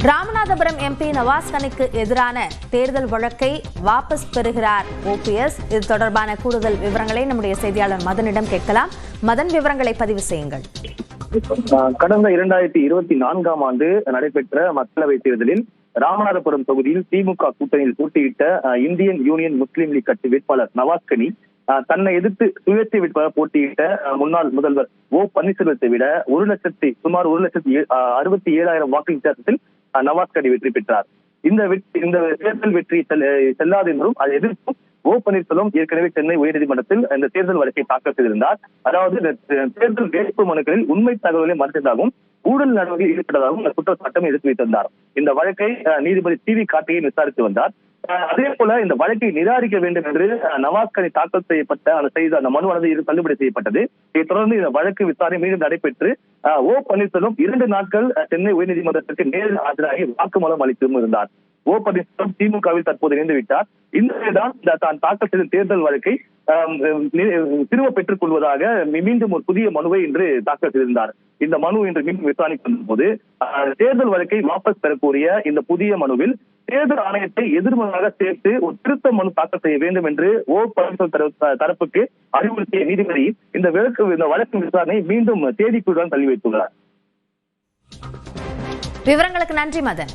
Ramanathapuram MP நவாஸ்கனிக்கு எதிரான தேர்தல் வழக்கை வாபஸ் பெறுகிறார் ஓபிஎஸ். இது தொடர்பான கூடுதல் விவரங்களை நம்முடைய செய்தியாளர் மதனிடம் கேட்கலாம். மதன், விவரங்களை பதிவு செய்யுங்கள். கடந்த 2024ஆம் ஆண்டு நடைபெற்ற மக்களவைத் தேர்தலில் ராமநாதபுரம் தொகுதியில் திமுக கூட்டணியில் போட்டியிட்ட இந்தியன் யூனியன் முஸ்லீம் லீக் கட்சி வேட்பாளர் நவாஸ்கனி தன்னை எதிர்த்து சுயேட்சை வேட்பாளர் போட்டியிட்ட முன்னாள் முதல்வர் ஓ பன்னீர்செல்வத்தை விட சுமார் 1,67,000 வாக்கு வித்தியாசத்தில் நவாஸ்கனி வெற்றி பெற்றார். இந்த தேர்தல் வெற்றி செல்லாது என்றும் அதை எதிர்ப்பும் ஓ பன்னீர்செல்வம் ஏற்கனவே சென்னை உயர்நீதிமன்றத்தில் இந்த தேர்தல் வழக்கை தாக்கல் செய்திருந்தார். அதாவது தேர்தல் வேட்பு மனுக்களில் உண்மை தகவலை மறுத்ததாகவும் ஊழல் நடவடிக்கையில் ஈடுபட்டதாகவும் குற்றச்சாட்டம் எடுத்து வைத்திருந்தார். இந்த வழக்கை நீதிபதி சி.வி. கார்த்திகேயன் விசாரித்து வந்தார். அதே போல இந்த வழக்கை நிராகரிக்க வேண்டும் என்று நவாஸ்கனி தாக்கல் செய்யப்பட்ட அந்த மனுவானது தள்ளுபடி செய்யப்பட்டது. இதைத் தொடர்ந்து இந்த வழக்கு விசாரணை மீண்டும் நடைபெற்று ஓ பன்னீர்செல்வம் 2 நாட்கள் சென்னை உயர்நீதிமன்றத்திற்கு நேரில் ஆஜராகி வாக்குமூலம் அளித்தும் இருந்தார். ஓ பன்னீர்செல்வம் திமுகவில் தற்போது இணைந்துவிட்டார். இன்றுதான் தான் தாக்கல் செய்த தேர்தல் வழக்கை திரும்ப பெற்றுக் கொள்வதாக மீண்டும் ஒரு புதிய மனுவை இன்று தாக்கல் செய்திருந்தார். இந்த மனு இன்று மீண்டும் விசாரணைக்கு வந்தபோது தேர்தல் வழக்கை வாபஸ் பெறக்கூடிய இந்த புதிய மனுவில் தேர்தல் ஆணையத்தை எதிர்மறையாக சேர்த்து ஒரு திருத்த மனு தாக்கல் செய்ய வேண்டும் என்று ஓ பன்னீர்செல்வம் தரப்புக்கு அறிவுறுத்திய நீதிபதி இந்த வழக்கு விசாரணை மீண்டும் தேதிக்குள்ளான் தள்ளி வைத்துள்ளார். விவரங்களுக்கு நன்றி மதன்.